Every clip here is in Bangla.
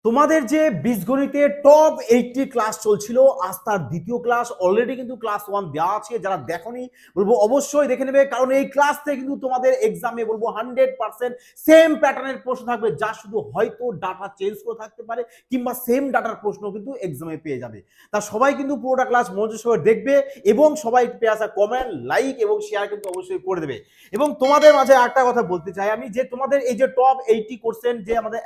তোমাদের যে বীজগণিতে টপ 80 ক্লাস চলছিল, আজ তার দ্বিতীয় ক্লাস। অলরেডি কিন্তু ক্লাস 1 দেওয়া আছে, যারা দেখোনি বলবো অবশ্যই দেখে নেবে, কারণ এই ক্লাস থেকে কিন্তু তোমাদের এক্সামে বলবো 100% সেম প্যাটার্নের প্রশ্ন থাকবে, যা শুধু হয়তো ডাটা চেঞ্জ করে থাকতে পারে কিংবা সেম ডাটার প্রশ্ন কিন্তু এক্সামে পেয়ে যাবে। তা সবাই কিন্তু পুরোটা ক্লাস মনোযোগ সহকারে দেখবে এবং সবাই পেয়ে আসা কমেন্ট, লাইক এবং শেয়ার কিন্তু অবশ্যই করে দেবে। এবং তোমাদের মাঝে একটা কথা বলতে চাই আমি, যে তোমাদের এই যে টপ 80 কোশ্চেন যে আমাদের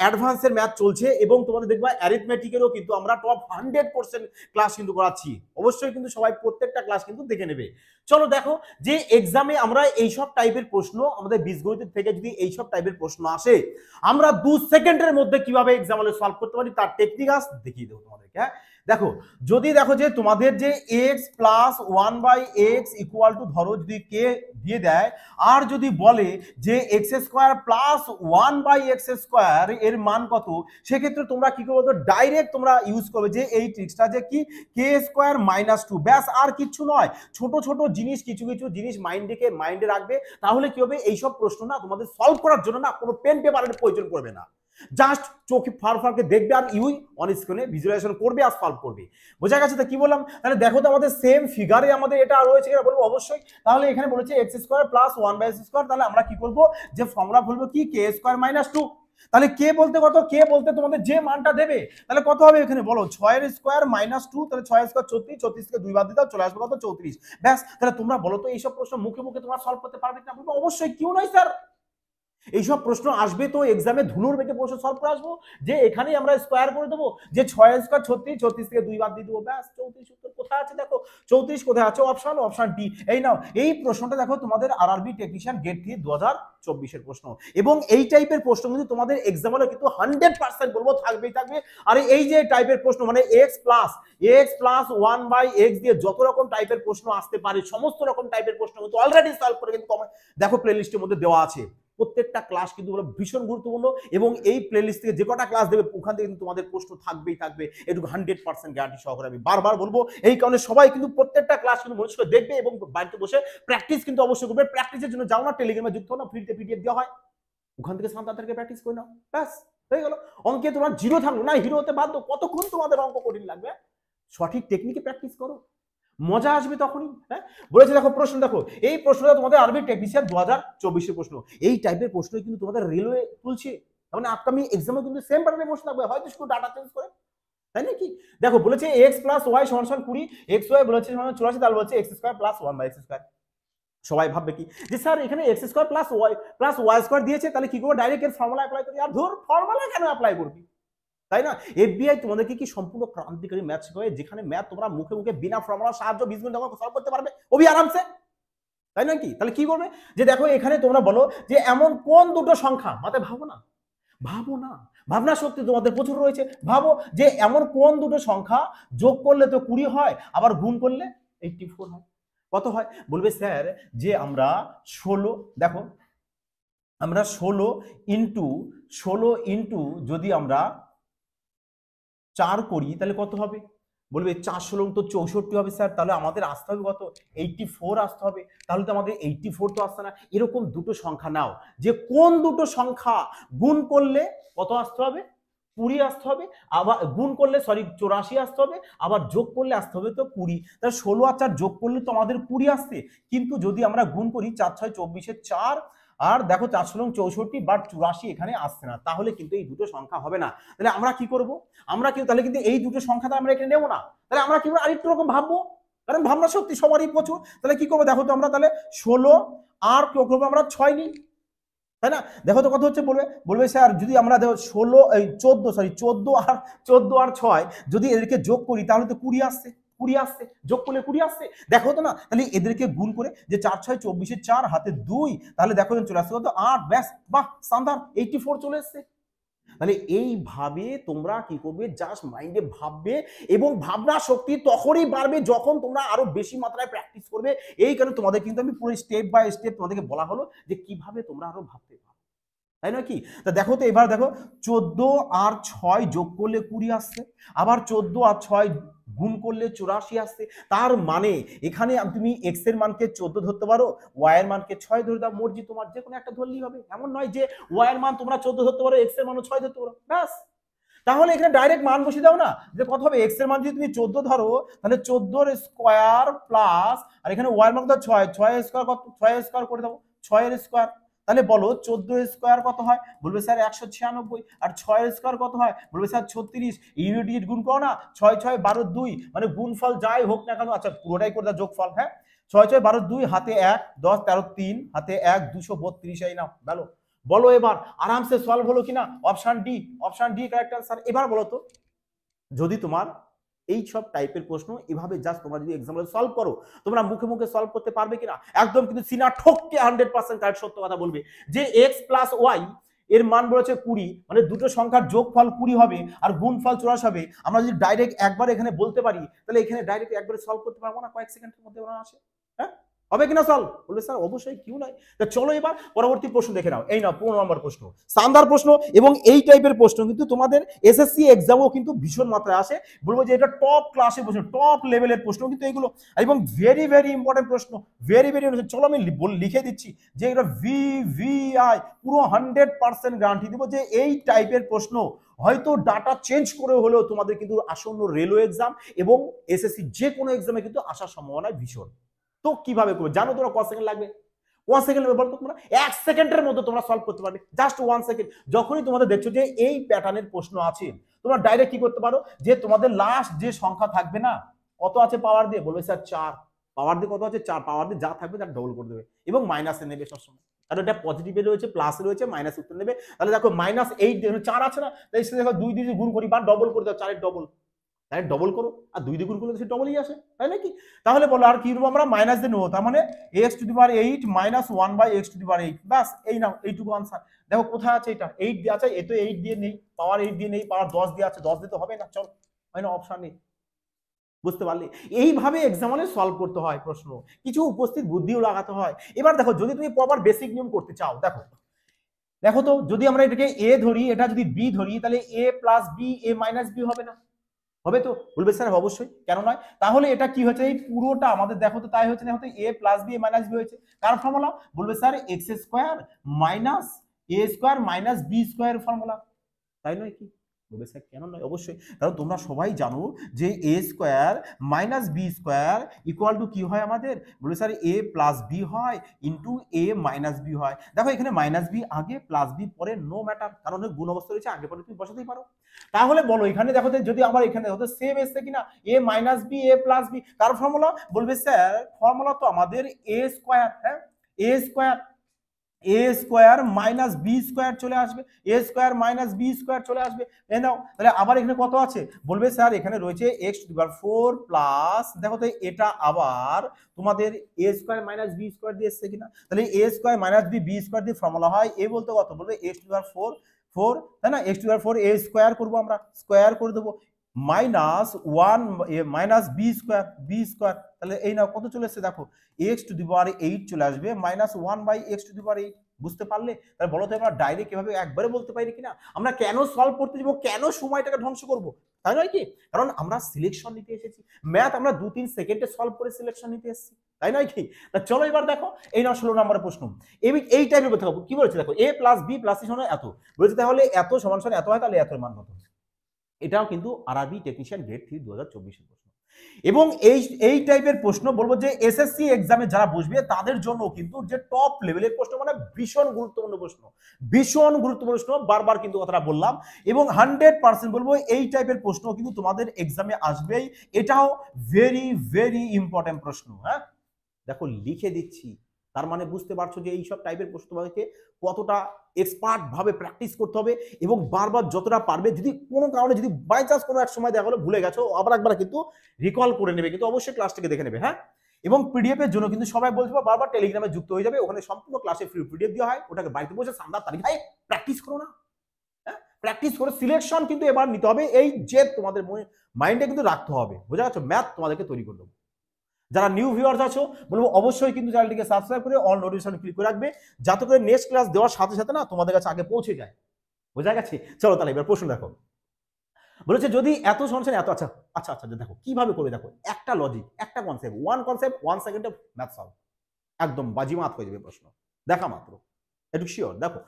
অ্যাডভান্সের ম্যাথ চলছে এবং তোমাদের দেখবা অ্যারিথমেটিকেরও কিন্তু আমরা টপ 100% ক্লাস কিন্তু করাচ্ছি। অবশ্যই কিন্তু সবাই প্রত্যেকটা ক্লাস কিন্তু দেখে নেবে। চলো দেখো, যে এক্সামে আমরা এইসব টাইপের প্রশ্ন, আমাদের বীজগণিত থেকে যদি এইসব টাইপের প্রশ্ন আসে, আমরা 2 সেকেন্ডের মধ্যে কিভাবে এক্সাম হলে সলভ করতে পারি তার টেকনিক আজ দেখিয়ে দেবো তোমাদেরকে। হ্যাঁ দেখো, যদি দেখো যে তোমাদের যে x plus 1/x equal to, ধরো যদি কে দিয়ে দেয় আর যদি বলে যে x square plus 1/x square এর মান কত, সেক্ষেত্রে তোমরা কি করবে, ডাইরেক্ট তোমরা ইউজ করবে যে এই ট্রিক্সটা, যে কি কে স্কোয়ার মাইনাস 2, ব্যাস আর কিছু নয়। ছোট ছোট জিনিস, কিছু কিছু জিনিস মাইন্ডে রাখবে, তাহলে কি হবে, এইসব প্রশ্ন না তোমাদের সলভ করার জন্য না কোনো পেন পেপারের প্রয়োজন পড়বে না। জাস্ট চোখে ফারকে দেখবে আর ইউই অন স্ক্রিনে ভিজুয়ালাইজেশন করবে আর সলভ করবে। বোঝা গেছে তো কি বললাম? তাহলে দেখো তো আমাদের সেম ফিগারে আমাদের এটা রয়েছে কিনা, বলবো অবশ্যই। তাহলে এখানে বলেছে x square plus 1/x square, তাহলে আমরা কি করব, যে ফর্মুলা বলবো কি কে স্কোয়ার মাইনাস 2। তাহলে কে বলতে কত, কে বলতে তোমাদের যে মানটা দেবে, তাহলে কত হবে এখানে বলো, 6 এর স্কোয়ার মাইনাস 2, তাহলে 6 এর স্কোয়ার 36, 36 কে 2 বাদ দিতে চলে আসবে কত, 34। ব্যাস, তাহলে তোমরা বলো তো এইসব প্রশ্ন মুখে মুখে তোমরা সলভ করতে পারবে কিনা? বলবো অবশ্যই, কিউ নয় স্যার। এইসব প্রশ্ন আসবে তো এক্সামে ধুনুর বেগে প্রশ্ন সলভ করে আসবো, যে এখানেই আমরা স্কোয়ার করে দেবো, যে 6 স্কোয়ার 36, 36 থেকে 2 বাদ দিয়ে দেবো, ব্যাস 34 উত্তর কোথায় আছে দেখো, 34 কোথায় আছে, অপশন ডি। এই নাও, এই প্রশ্নটা দেখো তোমাদের আরআরবি টেকনিশিয়ান গেট 3 2024 এর প্রশ্ন। এবং এই টাইপের প্রশ্ন কিন্তু তোমাদের এক্সাম হলে কিন্তু 100% বলবো থাকবেই থাকবে। আর এই যে টাইপের প্রশ্ন মানে এক্স প্লাস 1/x দিয়ে যত রকম টাইপের প্রশ্ন আসতে পারে, সমস্ত রকম টাইপের প্রশ্ন কিন্তু অলরেডি সলভ করে কিন্তু দেখো প্লে লিস্টের মধ্যে দেওয়া আছে। প্রত্যেকটা ক্লাস কিন্তু ভীষণ গুরুত্বপূর্ণ, এবং এই প্লেলিস্ট থেকে যে কটা ক্লাস দেবে ওখান থেকে কিন্তু তোমাদের প্রশ্ন থাকবেই থাকবে, এটুকু 100% গ্যারান্টি সহকারে আমি বারবার বলবো। এই কারণে সবাই কিন্তু প্রত্যেকটা ক্লাস কিন্তু মনোযোগ করে দেখবে এবং বাড়িতে বসে প্র্যাকটিস কিন্তু অবশ্যই করবে। প্র্যাকটিসের জন্য যাও না, টেলিগ্রামে যুক্ত হও না, ফ্রিতে পিডিএফ দেওয়া হয়, ওখান থেকে সান্তাদেরকে প্র্যাকটিস করে নাও, ব্যাস হয়ে গেল। অঙ্কে তোমার জিরো থাকলো না, হিরো হতে বাধ্য, কতক্ষণ তোমাদের অঙ্ক কঠিন লাগবে, সঠিক টেকনিকে প্র্যাকটিস করো, মজা আসবে তখনই। হ্যাঁ বলেছে দেখো প্রশ্ন, দেখো এই প্রশ্নটা তোমাদের আরবি টেকনিশিয়ান 2024 প্রশ্ন। এই টাইপের প্রশ্ন কিন্তু তোমাদের রেলওয়ে তুলছে, মানে আপকামিং এক্সামে কিন্তু সেম প্যাটার্নের প্রশ্ন থাকবে, হয়তো শুধু ডাটা চেঞ্জ করে, তাই নাকি? দেখো বলেছে এক্স প্লাস ওয়াই সমান 20, এক্স ওয়াই বলেছে 84, তাহলে বলছে x square plus 1/x square. সবাই ভাববে কি যে স্যার এখানে X square plus Y square দিয়েছে, তাহলে কি করবো, ডাইরেক্ট এর ফর্মুলা অ্যাপ্লাই করি। আর ধর ফর্মুলা কেন অ্যাপ্লাই করবি, তাই না? এফবিআই তোমাদেরকে কি সম্পূর্ণ ক্রান্তিকারী ম্যাথ শেখায়, যেখানে ম্যাথ তোমরা মুখে মুখে বিনা ফর্মুলার সাহায্য 20 মিনিট সলভ করতে পারবে অবি আরামসে, তাই নাকি? তাহলে কি করবে, যে দেখো এখানে তোমরা বলো যে এমন কোন দুটো সংখ্যা, মাথায় ভাবো না, ভাবনা শক্তি তোমাদের প্রচুর রয়েছে। ভাবো যে এমন কোন দুটো সংখ্যা যোগ করলে তো 20 হয়, আবার গুণ করলে 84 হয়। কত হয়? বলবে স্যার যে আমরা 16, দেখো আমরা 16 ইন্টু যদি আমরা 4 করি তাহলে কত হবে? বলবে 4 16 তো 64 হবে স্যার, তাহলে আমাদের আসতে হবে কত, 84 আসতে হবে। তাহলে তো আমাদের 84 তো আসছে না। এরকম দুটো সংখ্যা নাও, যে কোন দুটো সংখ্যা গুণ করলে কত আসতে হবে, 20 আসতে হবে, আবার গুণ করলে 84 আসতে হবে, আবার যোগ করলে আসতে হবে তো 20। তাহলে 16 আর 4 যোগ করলে তো আমাদের 20 আসছে, কিন্তু যদি আমরা গুণ করি 4 6 24 4, আর দেখো 4 16 64 বা 84 এখানে আসছে না, তাহলে কিন্তু এই দুটো সংখ্যা হবে না। তাহলে আমরা কি করব, আমরা কি তাহলে কিন্তু এই দুটো সংখ্যা তো আমরা এখানে নেব না, তাহলে আমরা কি আরেকটু রকম ভাববো, কারণ ভাবনা শক্তি সবারই প্রচুর। তাহলে কি করবো, দেখো তো আমরা তাহলে 16 আর কি করবো, আমরা 6 নিই, তাই না? দেখো তো কত হচ্ছে, বলবে স্যার যদি আমরা দেখো 14 আর 6 যদি এদেরকে যোগ করি তাহলে তো 20 আসছে, 20 আসছে, যোগ করলে 20 আসছে, দেখো তো না? তাহলে এদেরকে গুণ করে যে 4 6 24 4 হাতে 2, তাহলে দেখো চলে আসছে কত 8, ব্যাস বাহ সান্দার 84 চলে এসছে। তাহলে এইভাবে তোমরা কি করবে, জাস্ট মাইন্ডে ভাববে, এবং ভাবনা শক্তি তখনই বাড়বে যখন তোমরা আরো বেশি মাত্রায় প্র্যাকটিস করবে। এই কারণে তোমাদের কিন্তু আমি পুরো স্টেপ বাই স্টেপ তোমাদেরকে বলা হলো যে কিভাবে তোমরা আরো ভাবতে পারো, তাই না কি? তা দেখো তো এবার দেখো 14 আর 6 যোগ করলে 20 আসছে, আবার 14 আর 6 গুণ করলে 84 আসছে। তার মানে এখানে তুমি এক্স এর মানকে 14 ধরতে পারো, ওয়াই এর মানকে 6 ধরে দাও, মর্জি তোমার, যে কোনো একটা ধরলেই হবে। এমন নয় যে ওয়াই এর মান তোমরা 14 ধরতে পারো, এক্স এর মানও 6 ধরতে পারো, ব্যাস তাহলে এখানে ডাইরেক্ট মান বসিয়ে দাও না, যে কত হবে, এক্স এর মান যদি তুমি 14 ধরো তাহলে 14 এর স্কয়ার প্লাস, আর এখানে ওয়াই এর মান কত 6, 6 এর স্কয়ার কত, 6 এর স্কয়ার করে দাও, 6 এর স্কয়ার। তাহলে বলো 14 এর স্কয়ার কত হয়, বলবে স্যার 196, আর 6 এর স্কয়ার কত হয়, বলবে স্যার 36। ইউনিট ডিজিট গুণ করো না, 6 6 12 2, মানে গুণফল যাই হোক না কেন, আচ্ছা পুরোটাই করে দাও যোগফল, হ্যাঁ 6 6 12 2, হাতে 1 10 13 3, হাতে 1 232, এই নাও গেল। বলো এবার আরামসে সলভ হলো কিনা, option D, option D correct answer. এবার বলো তো, যদি তোমার এই সব টাইপের প্রশ্ন এভাবে জাস্ট তোমরা যদি এক্সাম্পল সলভ করো, তোমরা মুখে মুখে সলভ করতে পারবে কিনা, একদম কিন্তু সিনা ঠককে 100% কারেক্ট সত্য কথা বলবে যে x প্লাস ওয়াই এর মান বলেছে 20, মানে দুটো সংখ্যার যোগফল 20 হবে আর গুণফল 84 হবে। আমরা যদি ডাইরেক্ট একবার এখানে বলতে পারি, তাহলে এখানে ডাইরেক্ট একবারে সলভ করতে পারবো না, কয়েক সেকেন্ডের মধ্যে ওরা আসে, হ্যাঁ হবে কিনা সলভ, বলবে স্যার অবশ্যই, কিউ নয়। তা চলো এবার পরবর্তী প্রশ্ন দেখে নাও, এই নাও 15 নম্বর প্রশ্ন, শানদার প্রশ্ন, এবং এই টাইপের প্রশ্ন কিন্তু তোমাদের এসএসসি এক্সামও কিন্তু ভীষণ মাত্রায় আসে, বলবো যে এটা টপ ক্লাসের প্রশ্ন, টপ লেভেলের প্রশ্ন কিন্তু এগুলো, এবং ভেরি ভেরি ইম্পর্টেন্ট প্রশ্ন, ভেরি ভেরি। চলো আমি লিখে দিচ্ছি যে এটা ভিভিআই পুরো 100% গ্যারান্টি দিব যে এই টাইপের প্রশ্ন হয়তো ডাটা চেঞ্জ করে হলেও তোমাদের কিন্তু আসন্ন রেলওয়ে এক্সাম এবং এসএসসি যে কোনো এক্সামে কিন্তু আসার সম্ভাবনা ভীষণ। তো কিভাবে করবে জানো তোমরা, কত সেকেন্ড লাগবে, 1 সেকেন্ড লাগবে, বলো তোমরা 1 সেকেন্ডের মধ্যে তোমরা সলভ করতে পারবে, জাস্ট 1 সেকেন্ড। যখনই তোমাদের দেখছো যে এই প্যাটার্নের প্রশ্ন আছে, তোমরা ডাইরেক্ট কি করতে পারো, যে তোমাদের লাস্ট যে সংখ্যা থাকবে না, কত আছে পাওয়ার দিয়ে, বলবে স্যার 4, পাওয়ার দিয়ে কত আছে 4, পাওয়ার দিয়ে যা থাকবে তার ডবল করে দেবে, এবং মাইনাসে নেবে সবসময়, কারণ এটা পজিটিভে রয়েছে প্লাসে রয়েছে মাইনাস উত্তর নেবে। তাহলে দেখো -8 4 আছে না, তাই সেটা দেখো 2 দিয়ে গুণ করি বা ডবল করে দাও, 4 এর ডবল, তাই ডবল করো, আর 2 দিয়ে গুণ করলে সে ডবলই আসে, তাই নাকি? তাহলে বলো আর কি নেবো আমরা, মাইনাস দিয়ে নেবো, তার মানে x⁸ মাইনাস 1/x⁸, ব্যাস এই নাও এইটুকু আনসার। দেখো কোথায় আছে, এটা 8 দিয়ে আছে, এ তো 8 দিয়ে নেই, পাওয়ার 8 দিয়ে নেই, পাওয়ার 10 দিয়ে আছে, 10 দিয়ে তো হবে না, চল হয় না, অপশন নেই। বুঝতে পারলে, এইভাবে এক্সামে সলভ করতে হয় প্রশ্ন, কিছু উপস্থিত বুদ্ধিও লাগাতে হয়। এবার দেখো যদি তুমি প্রপার বেসিক নিয়ম করতে চাও, দেখো দেখো তো, যদি আমরা এটাকে a ধরি, এটা যদি b ধরি, তাহলে a plus b a minus b হবে না, হবে তো, বলবে স্যার অবশ্যই, কেন নয়। তাহলে এটা কি হচ্ছে, এই পুরোটা আমাদের দেখো তো তাই হচ্ছে, দেখো তো a plus b a minus b হয়েছে, কার ফর্মুলা, বলবে sir x square minus a square minus b square formula, তাই নয় কি, বলবে স্যার কেন নয়, অবশ্যই, কারণ তোমরা সবাই জানো যে a square minus b square equal to কি হয় আমাদের, বলবে স্যার a প্লাস b হয় ইন্টু a মাইনাস b হয়। দেখো এখানে মাইনাস b আগে প্লাস b পরে, নো ম্যাটার, কারণ গুণ অবস্থা রয়েছে, আগে পরে তুমি বসাতেই পারো। তাহলে বলো এখানে দেখো যদি আমার এখানে দেখো সেম এসছে কিনা, a minus b a plus b, car formula, বলবে স্যার ফর্মুলা তো আমাদের a স্কোয়ার, হ্যাঁ a square, a square minus b square চলে আসবে, a square minus b square চলে আসবে, এই নাও। তাহলে আবার এখানে কত আছে, বলবে স্যার এখানে রয়েছে x⁴ প্লাস, দেখো তো এটা আবার তোমাদের a square minus b square দিয়ে এসছে কিনা, তাহলে a square minus b square দিয়ে ফর্মুলা হয়, a বলতে কত, বলবে x⁴ 4, তাই না, x⁴ a স্কোয়ার করবো আমরা, স্কোয়ার করে দেবো, মাইনাস 1 মাইনাস b স্কোয়ার, তাহলে এই নাও কত চলে এসছে, দেখো x⁸ চলে আসবে, মাইনাস 1/x⁸। বুঝতে পারলে, তাহলে বলো তো আমরা ডাইরেক্ট এভাবে একবারে বলতে পারি কিনা, আমরা কেন সলভ করতে যাবো, কেন সময়টাকে ধ্বংস করবো, তাই নয় কি, কারণ আমরা সিলেকশন নিতে এসেছি, ম্যাথ আমরা 2-3 সেকেন্ডে সলভ করে সিলেকশন নিতে এসেছি, তাই নয় কি। তা চলো এবার দেখো এই নাও 16 নম্বরের প্রশ্ন, এই টাইপের কথা কি বলেছে, দেখো a plus b plus c সমান এত, বলেছে তাহলে এত সমান সমান এত হয়, তাহলে এত মান কত, এটাও কিন্তু আরআরবি টেকনিশিয়ান গ্রেড 3 2024 এর প্রশ্ন। এবং এই টাইপের প্রশ্ন বলবো যে এসএসসি এক্সামে যারা বসবে তাদের জন্য কিন্তু যে টপ লেভেলের প্রশ্ন, মানে ভীষণ গুরুত্বপূর্ণ প্রশ্ন, ভীষণ গুরুত্বপূর্ণ প্রশ্ন, বারবার কিন্তু কথাটা বললাম, এবং 100% বলবো এই টাইপের প্রশ্ন কিন্তু তোমাদের এক্সামে আসবেই, এটাও ভেরি ভেরি ইম্পর্টেন্ট প্রশ্ন। হ্যাঁ দেখো লিখে দিচ্ছি, তার মানে বুঝতে পারছো যে এইসব টাইপের প্রশ্ন তোমাদেরকে কতটা এক্সপার্ট ভাবে প্র্যাকটিস করতে হবে, এবং বারবার যতটা পারবে, যদি কোনো কারণে যদি বাই চান্স কোনো এক সময় দেখা হলো ভুলে গেছো, আবার একবার কিন্তু রিকল করে নেবে, কিন্তু অবশ্যই ক্লাসটাকে দেখে নেবে। হ্যাঁ এবং পিডিএফ এর জন্য কিন্তু সবাই বলছে বারবার টেলিগ্রামে যুক্ত হয়ে যাবে, ওখানে সম্পূর্ণ ক্লাসে ফ্রি পিডিএফ দেওয়া হয়, ওটাকে বাড়িতে বসে সামনে তালিকায় প্র্যাকটিস করো না, হ্যাঁ প্র্যাকটিস করে সিলেকশন কিন্তু এবার নিতে হবে, এই জেদ তোমাদের মাইন্ডে কিন্তু রাখতে হবে, বোঝা যাচ্ছে, ম্যাথ তোমাদেরকে তৈরি করে দেবো। যারা নিউ ভিউয়ার্স আছো বলবো অবশ্যই কিন্তু চ্যানেলটিকে সাবস্ক্রাইব করে অল নোটিফিকেশন ক্লিক করে রাখবে, যাতে করে নেক্সট ক্লাস দেওয়ার সাথে সাথে না তোমাদের কাছে আগে পৌঁছে যায়, বোঝা গেছে। চলো তাহলে এবার প্রশ্ন দেখো, বলেছে যদি এত সমান এত, আচ্ছা আচ্ছা আচ্ছা দেখো কিভাবে করে, দেখো একটা লজিক, একটা কনসেপ্ট, ওয়ান সেকেন্ডে ম্যাথ সলভ, একদম বাজিমাত হয়ে যাবে প্রশ্ন, দেখা মাত্র, একটু শিওর। দেখো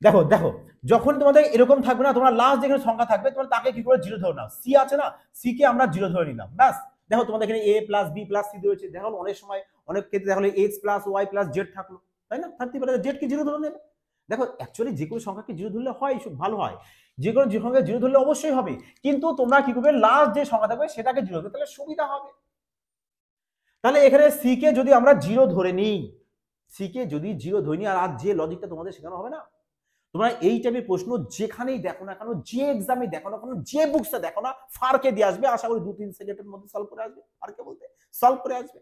দেখো দেখো, যখন তোমাদের এরকম থাকবে না, তোমরা লাস্ট যেখানে সংখ্যা থাকবে তোমরা তাকে কি করে জিরো ধরে নাও। সি আছে না, সি কে আমরা জিরো ধরে নিলাম, ব্যাস। দেখো তোমাদের এখানে A plus B plus C রয়েছে, দেখো অনেক সময় অনেক ক্ষেত্রে দেখো X plus Y plus Z থাকলো, তাই না, থাকতে পারে, জেড কে জিরো ধরে নেবে। দেখো অ্যাকচুয়ালি যে কোনো সংখ্যাকে জিরো ধরলে হয়, ভালো হয়, যে কোনো সংখ্যা জিরো ধরলে অবশ্যই হবে, কিন্তু তোমরা কি করবে, লাস্ট যে সংখ্যা থাকবে সেটাকে জিরো ধরবে, তাহলে সুবিধা হবে। তাহলে এখানে সি কে যদি আমরা জিরো ধরে নিই, সি কে যদি জিরো ধরে নিই, আর যে লজিকটা তোমাদের শেখানো হবে না, তোমরা এই টাইপের প্রশ্ন যেখানেই দেখো না কেন, যে এক্সামে দেখো না কেন, যে বুকসটা দেখো না, ফারকে দিয়ে আসবে, আশা করি 2-3 সেকেন্ডের মধ্যে সলভ করে আসবে, ফারকে বলতে সলভ করে আসবে।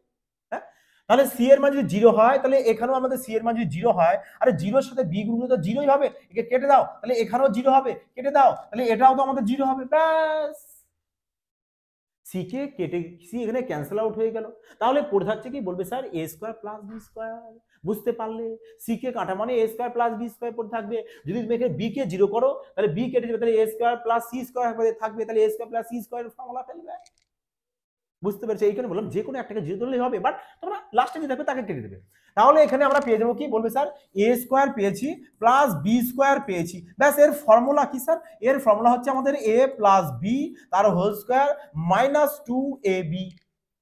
হ্যাঁ, তাহলে সি এর মান যদি জিরো হয়, তাহলে এখানেও আমাদের সি এর মান যদি জিরো হয়, আরে জিরোর সাথে বি গুলো তো জিরোই হবে, একে কেটে দাও, তাহলে এখানেও জিরো হবে, কেটে দাও, তাহলে এটাও তো আমাদের জিরো হবে, ব্যাস। সি কে কেটে, সি এখানে ক্যান্সেল আউট হয়ে গেল, তাহলে পড়ে থাকছে কি, বলবে স্যার এ স্কোয়ার প্লাস বি স্কোয়ার, বুঝতে পারলে, সি কে কাটা মানে এ স্কোয়ার প্লাস বি স্কোয়ার পড়ে থাকবে। যদি তুমি এখানে বি কে জিরো করো, তাহলে বি কেটে যাবে, তাহলে A square plus C square থাকবে, তাহলে A square plus C square formula ফেলবে। বুঝতে পেরেছো, এইখানে বললাম যে কোনো একটাকে জিরো ধরলেই হবে, বাট তোমরা লাস্টে যে দেখবে তাকে কেটে দেবে। তাহলে এখানে আমরা পেয়ে যাবো কি, বলবে স্যার এ স্কোয়ার পেয়েছি প্লাস বি স্কোয়ার পেয়েছি, ব্যাস। এর ফর্মুলা কি স্যার, এর ফর্মুলা হচ্ছে আমাদের এ প্লাস বি তার হোল স্কোয়ার মাইনাস 2ab,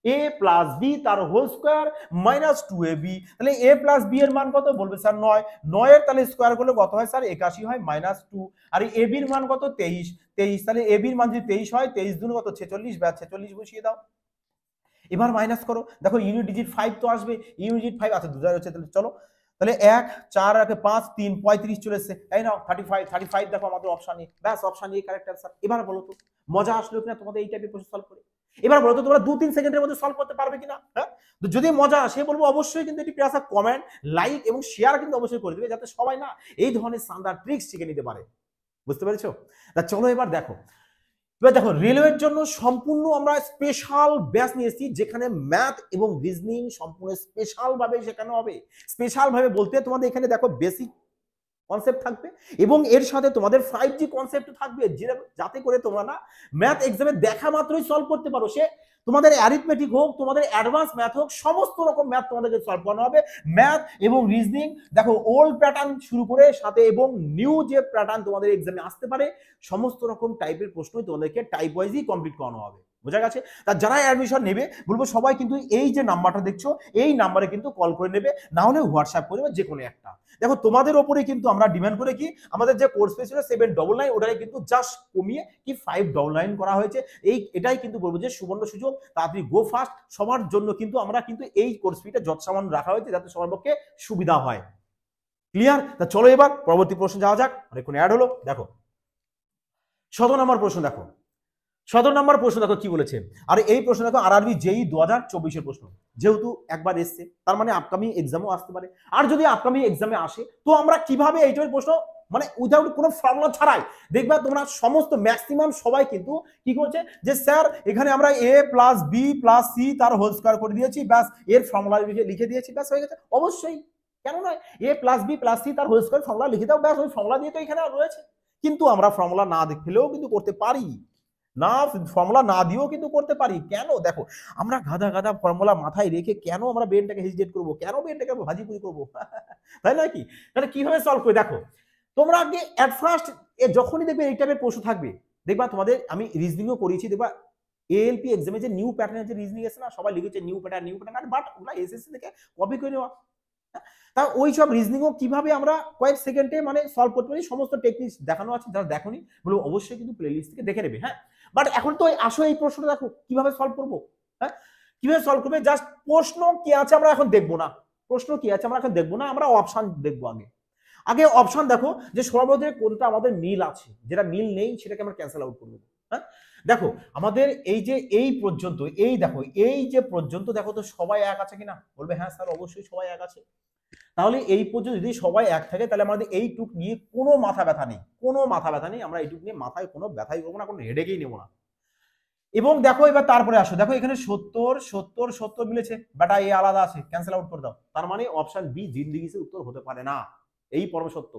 এ প্লাস বি তার হোল স্কোয়ার মাইনাস 2ab। তাহলে এ প্লাস বি এর মান কত, বলবে স্যার 9, 9 এর তাহলে স্কোয়ার করলে কত হয় স্যার, 81 হয়, মাইনাস 2। আর এ বির মান কত, 23, 23, তাহলে এ বির মান যদি 23 হয়, 23 দুগুণ কত, 46, ব্যাস 46 বসিয়ে দাও। এবার মাইনাস করো, দেখো ইউনিট ডিজিট 5 তো আসবে, ইউনিট ডিজিট 5 আচ্ছা, দুটো হচ্ছে, তাহলে চলো, তাহলে 1 4 আর 5 3 35 চলে এসেছে, এই নাও 35, 35 দেখো আমাদের অপশন এ, ব্যাস অপশন এ কারেক্ট आंसर। এবার বলো তো মজা আসলো কিনা তোমাদের এই টাইপের প্রশ্ন সলভ করে, এবার বলো তো তোমরা 2-3 সেকেন্ডের মধ্যে সলভ করতে পারবে কিনা, হ্যাঁ। তো যদি মজা আসে বলবো অবশ্যই কিন্তু এটি প্লাস কমেন্ট লাইক এবং শেয়ার কিন্তু অবশ্যই করে দিবে, যাতে সবাই না এই ধরনের শানদার ট্রিক্স শিখে নিতে পারে। বুঝতে পেরেছো, তা চলো এবার দেখো, এবার দেখো রেলওয়ের জন্য সম্পূর্ণ আমরা স্পেশাল ব্যাচ নিয়ে এসেছি, যেখানে ম্যাথ এবং রিজনিং সম্পূর্ণ স্পেশাল ভাবে শেখানো হবে। স্পেশাল ভাবে বলতে তোমাদের এখানে দেখো বেসিক কনসেপ্ট থাকবে, এবং এর সাথে তোমাদের 5G কনসেপ্ট থাকবে, যাতে করে তোমরা না ম্যাথ এক্সামে দেখা মাত্রই সলভ করতে পারো। সে তোমাদের অ্যারিথমেটিক হোক, তোমাদের অ্যাডভান্স ম্যাথ হোক, সমস্ত রকম ম্যাথ তোমাদেরকে সলভ করানো হবে। ম্যাথ এবং রিজনিং দেখো ওল্ড প্যাটার্ন শুরু করে সাথে এবং নিউ যে প্যাটার্ন তোমাদের এক্সামে আসতে পারে, সমস্ত রকম টাইপের প্রশ্নই তোমাদেরকে টাইপ ওয়াইজই কমপ্লিট করানো হবে। বোঝা গেছে, তা যারা অ্যাডমিশন নেবে বলবো সবাই কিন্তু এই যে নাম্বারটা দেখছো, এই নাম্বারে কিন্তু কল করে নেবে, না হলে হোয়াটসঅ্যাপ করবে, যে কোনো একটা। দেখো তোমাদের ওপরে কিন্তু আমরা ডিমান্ড করে কি, আমাদের যে কোর্স ফি ছিল 799, ওটাকে কিন্তু জাস্ট কমিয়ে কি 599 করা হয়েছে। এটাই কিন্তু বলবো যে সুবর্ণ সুযোগ, তাড়াতাড়ি গো ফাস্ট, সবার জন্য কিন্তু আমরা কিন্তু এই কোর্স ফিটা যৎসামান্য রাখা হয়েছে, যাতে সবার পক্ষে সুবিধা হয়। ক্লিয়ার, তা চলো এবার পরবর্তী প্রশ্ন যাওয়া যাক, অনেকক্ষণ অ্যাড হলো। দেখো 17 নম্বর প্রশ্ন, দেখো 17 নম্বর প্রশ্ন দেখো কি বলেছে। আর এই প্রশ্ন দেখো আরআরবি জেই 2024 এর প্রশ্ন, যেহেতু একবার এসছে তার মানে আপকামিং এক্সামও আসতে পারে। আর যদি আপকামিং এক্সামে আসে, তো আমরা কিভাবে এই টাইপের প্রশ্ন মানে উইদাউট কোনো ফর্মুলা ছাড়াই, দেখবা তোমরা সমস্ত ম্যাক্সিমাম সবাই কিন্তু কি করছে, যে স্যার এখানে আমরা এ প্লাস বি প্লাস সি তার হোল স্কয়ার করে দিয়েছি, ব্যাস এর ফর্মুলা লিখে দিয়েছি, ব্যাস হয়ে গেছে। অবশ্যই, কেন নয়, এ প্লাস বি প্লাস সি তার হোল স্কয়ার ফর্মুলা লিখে দাও, ব্যাস ওই ফর্মুলা দিয়ে তো এখানে রয়েছে। কিন্তু আমরা ফর্মুলা না দেখলেও কিন্তু করতে পারি, না ফর্মুলা না দিয়েও কিন্তু করতে পারি। কেন, দেখো আমরা গাদা গাদা ফর্মুলা মাথায় রেখে কেন আমরা ব্রেনটাকে হেজিটেট করবো, কেন ব্রেনটাকে ভাজিপুরি করবো তাই নয় কি। তাহলে কিভাবে সলভ করে দেখো, তোমরা আগে এট ফার্স্ট যখনই দেখবে এই টাইপের প্রশ্ন থাকবে, দেখবা তোমাদের আমি রিজনিংও করিয়েছি, দেখবা এএলপি এক্সামে যে নিউ প্যাটার্নের যে রিজনিং আছে না, সবাই লিখেছে নিউ প্যাটার্ন, বাট ওগুলা এসএসসি থেকে কপি করে নেওয়া। তা ওই সব রিজনিংও কিভাবে আমরা কয়েক সেকেন্ডে মানে সলভ করতে পারি, সমস্ত টেকনিক্স দেখানো আছে, যারা দেখোনি বলে অবশ্যই কিন্তু প্লেলিস্ট থেকে দেখে নেবে। হ্যাঁ, বাট এখন তো আসো এই প্রশ্নটা দেখো কিভাবে সলভ করবো। হ্যাঁ, কিভাবে সলভ করবে, জাস্ট প্রশ্ন কি আছে আমরা এখন দেখবো না, প্রশ্ন কি আছে আমরা এখন দেখবো না, আমরা অপশন দেখবো। আগে আগে অপশন দেখো যে সর্বদে কোনটা আমাদের মিল আছে, যেটা মিল নেই সেটাকে আমরা ক্যান্সেল আউট করবো। হ্যাঁ, দেখো আমাদের এই যে এই পর্যন্ত, এই দেখো এই যে পর্যন্ত দেখো তো সবাই এক আছে কিনা, বলবে হ্যাঁ স্যার অবশ্যই সবাই এক আছে। তাহলে এই পর্যন্ত যদি সবাই এক থাকে, তাহলে আমাদের এইটুক নিয়ে কোনো মাথা ব্যথা নেই, কোনো মাথা ব্যথা নেই, আমরা এইটুক নিয়ে মাথায় কোনো ব্যথাই করবো না, কোনো হেডেকেই নেবো না। এবং দেখো এবার তারপরে আসো, দেখো এখানে 70 70 70 মিলেছে, বেটা এ আলাদা আছে, ক্যান্সেল আউট করে দাও। তার মানে অপশন বি জিন্দিগিতে উত্তর হতে পারে না, এই পরম সত্য।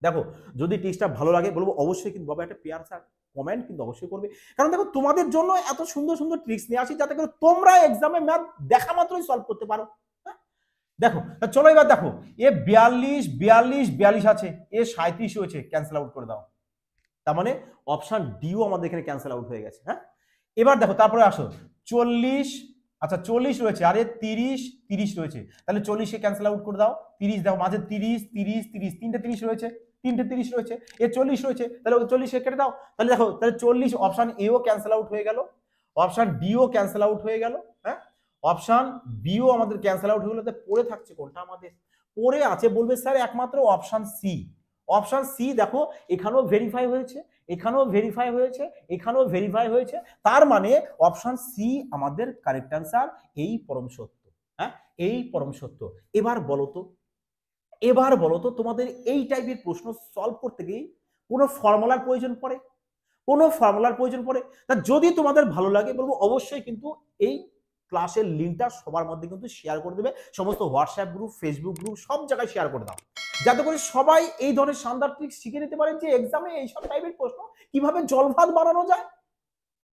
দেখো যদি টিপসটা ভালো লাগে বলবো অবশ্যই কিন্তু বাবা একটা পেয়ার স্যার কমেন্ট কিন্তু অবশ্যই করবে, কারণ দেখো তোমাদের জন্য এত সুন্দর সুন্দর ট্রিক্স নিয়ে আসি, যাতে করে তোমরা এক্সামে ম্যাথ দেখা মাত্রই সলভ করতে পারো। দেখো চলো এবার দেখো, এ 42 42 42 আছে, এ 37 হয়েছে, ক্যান্সেল আউট করে দাও। তার মানে অপশন ডিও আমাদের এখানে ক্যান্সেল আউট হয়ে গেছে। হ্যাঁ, এবার দেখো তারপরে আসো 40, আচ্ছা 40 রয়েছে, আরে 30 30 রয়েছে, তাহলে 40 কে ক্যান্সেল আউট করে দাও। 30 দেখো মাঝে 30 30 30 তিনটে 30 রয়েছে, তিনটে 30 রয়েছে, এ 40 রয়েছে, তাহলে 40 কে কেটে দাও। তাহলে দেখো তাহলে 40 অপশন এও ক্যান্সেল আউট হয়ে গেল, অপশন ডিও ক্যান্সেল আউট হয়ে গেল। হ্যাঁ, অপশন বিও আমাদের ক্যান্সেল আউট হয়ে গেল। পড়ে থাকছে কোনটা আমাদের? পড়ে আছে বলবে স্যার একমাত্র অপশন সি। অপশন সি দেখো এখানেও ভেরিফাই হয়েছে, এখানেও ভেরিফাই হয়েছে, এখানেও ভেরিফাই হয়েছে, তার মানে অপশন সি আমাদের কারেক্ট অ্যান্সার, এই পরম সত্য। হ্যাঁ, এই পরম সত্য। এবার বলো তো, এবার বলো তো তোমাদের এই টাইপের প্রশ্ন সলভ করতে গিয়ে কোনো ফর্মুলার প্রয়োজন পড়ে? কোনো ফর্মুলার প্রয়োজন পড়ে? তা যদি তোমাদের ভালো লাগে বলবো অবশ্যই কিন্তু এই ক্লাসের লিঙ্কটা সবার মধ্যে কিন্তু শেয়ার করে দেবে, সমস্ত হোয়াটসঅ্যাপ গ্রুপ, ফেসবুক গ্রুপ সব জায়গায় শেয়ার করে দাও, যাতে করে সবাই এই ধরনের শানদার ট্রিক্স শিখে নিতে পারে যে এক্সামে এইসব টাইপের প্রশ্ন কিভাবে জলভাত বানানো যায়।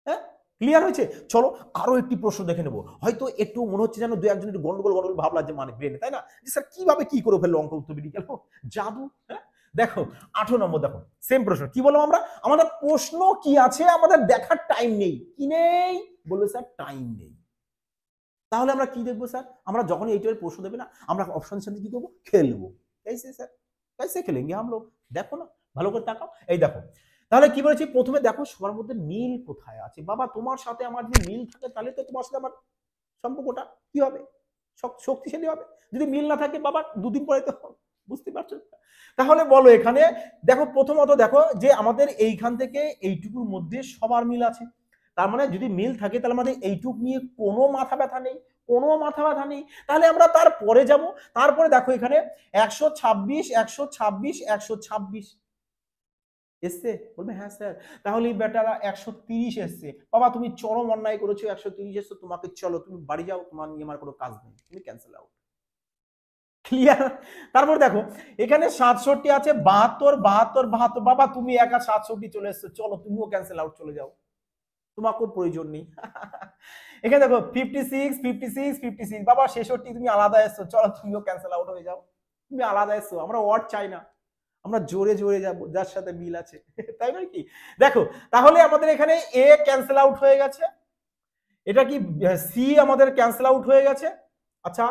হ্যাঁ, ক্লিয়ার হয়েছে? চলো আরো একটি প্রশ্ন দেখে নেবো, হয়তো একটু মনে হচ্ছে যেন দু একজন একটু গন্ডগোল গন্ডগোল ভাব লাগছে মানে ব্রেনে, তাই না? স্যার কিভাবে কি করে ফেললো অঙ্ক উত্তর বেরিয়ে গেল, জাদু। হ্যাঁ, দেখো 18 নম্বর, দেখো সেম প্রশ্ন। কি বললাম আমরা? আমাদের প্রশ্ন কি আছে আমাদের দেখার টাইম নেই। কি নেই? বলবে স্যার টাইম নেই। তাহলে আমরা কি দেখবো স্যার? আমরা যখন এই টাইপের প্রশ্ন দেবে না, আমরা অপশনের সাথে কি করবো? খেলবো। कैसे স্যার, कैसे খেলেंगे हम लोग? দেখো না, ভালো করে তাকাও, এই দেখো। তাহলে কি বলেছি? প্রথমে দেখো সবার মধ্যে মিল কোথায় আছে। বাবা তোমার সাথে আমার যদি মিল থাকে তাহলে তো তোমার সাথে আমার সম্পর্কটা কি হবে? শক্তিশালী হবে। যদি মিল না থাকে বাবা দুদিন পরে তো বুঝতে পারছো। তাহলে বলো এখানে দেখো, প্রথমত দেখো যে আমাদের এইখান থেকে এইটুকুর মধ্যে সবার মিল আছে। তার মানে যদি মিল থাকে তাহলে আমাদের এইটুক নিয়ে কোনো মাথা ব্যথা নেই, কোনো মাথা ব্যথা নেই। তাহলে আমরা তারপরে যাব। তারপরে দেখো এখানে 126 126 126 এসছে, বলবে হ্যাঁ স্যার। তাহলে বেটারা 130 এসছে। বাবা তুমি চরম অন্যায় করেছো, 130 এসছে, তোমাকে চলো তুমি বাড়ি যাও, তোমার নিয়ে আমার কোনো কাজ নেই, তুমি ক্যান্সেল আউট। ক্লিয়ার? তারপর দেখো এখানে 67 আছে, 72 72 72, বাবা তুমি একা 67 চলে এসছো, চলো তুমিও ক্যান্সেল আউট, চলে যাও, তোমাকেও প্রয়োজন নেই। এখানে দেখো 56 56 56, বাবা 66 তুমি আলাদা এসছো, চলো তুমিও ক্যান্সেল আউট হয়ে যাও, তুমি আলাদা এসছো, আমরা ওয়ার্ড চাই না, আমরা জোরে জোরে যাবো যার সাথে মিল আছে। তাই নয় কি? দেখো তাহলে আমাদের এখানে এ ক্যান্সেল আউট হয়ে গেছে, এটা কি সি আমাদের ক্যান্সেল আউট হয়ে গেছে। আচ্ছা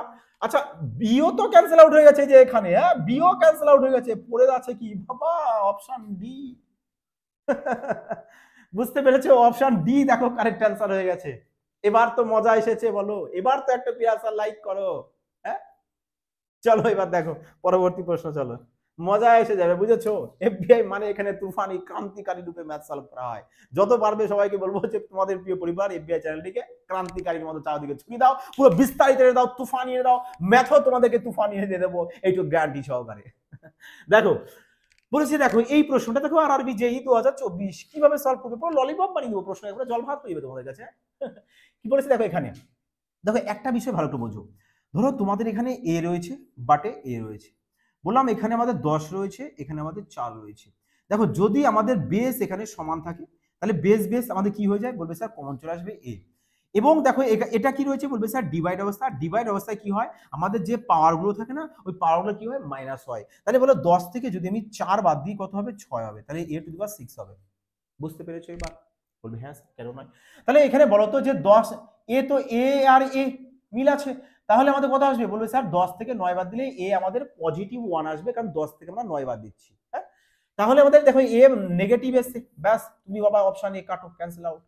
আচ্ছা, বিও তো ক্যান্সেল আউট হয়ে গেছে, যে এখানে হ্যাঁ বিও ক্যান্সেল আউট হয়ে গেছে, পড়ে আছে কি বাবা? Option D. বুঝতে পেরেছো? অপশন ডি দেখো কারেক্ট অ্যান্সার হয়ে গেছে। এবার তো মজা এসেছে বলো, এবার তো একটা পিয়াসা লাইক করো। হ্যাঁ, চলো এবার দেখো পরবর্তী প্রশ্ন, চলো মজা এসে যাবে, বুঝেছো? এফবিআই মানে এখানে তুফানি ক্রান্তিকারী রূপে ম্যাথ সলভ করা হয়। যত পারবে সবাইকে বলবো যে তোমাদের প্রিয় পরিবার এফবিআই চ্যানেলটিকে ক্রান্তিকারীর মতো চারদিকে ছুটি দাও, পুরো বিস্তারিত দাও, তুফানি দাও, ম্যাথও তোমাদেরকে তুফানি দিয়ে দেবো, এইটুকু গ্যারান্টি সহকারে। দেখো বলেছি, দেখো এই প্রশ্নটা দেখো আরআরবি জেই 2024 কিভাবে সলভ করবে, পুরো ললিপপ বানিয়ে দেবো প্রশ্ন, একবারে জল ভাত হয়ে যাবে তোমাদের কাছে। কি বলেছি দেখো এখানে, দেখো একটা বিষয় ভালো একটু বোঝো। ধরো তোমাদের এখানে এ রয়েছে, বাটে এ রয়েছে, বললাম এখানে আমাদের 10 রয়েছে, এখানে আমাদের 4 রয়েছে। দেখো যদি আমাদের বেস এখানে সমান থাকে তাহলে বেস বেস আমাদের কি হয়ে যায়? বলবে স্যার কমন চলে আসবে এ। এবং দেখো এটা কি রয়েছে? বলবে স্যার ডিভাইড অবস্থা। ডিভাইড অবস্থায় কি হয়? আমাদের যে পাওয়ার গুলো থাকে না, ওই পাওয়ার গুলো কি হয়? মাইনাস হয়। তাহলে বলো 10 থেকে যদি আমি 4 বাদ দিই কত হবে? 6 হবে, তাহলে এ টু দি পাওয়ার 6 হবে। বুঝতে পেরেছো এবার? বলবে হ্যাঁ কেন নয়। তাহলে এখানে বলো তো যে 10 এ, তো এ আর এ মিল আছে, তাহলে আমাদের কত আসবে? বলবে স্যার 10 থেকে 9 বাদ দিলে এ আমাদের পজিটিভ 1 আসবে, কারণ 10 থেকে আমরা 9 বাদ দিচ্ছি। হ্যাঁ, তাহলে আমাদের দেখো এ নেগেটিভ এসছে, ব্যাস তুমি বাবা অপশন এ কাটো, ক্যান্সেল আউট।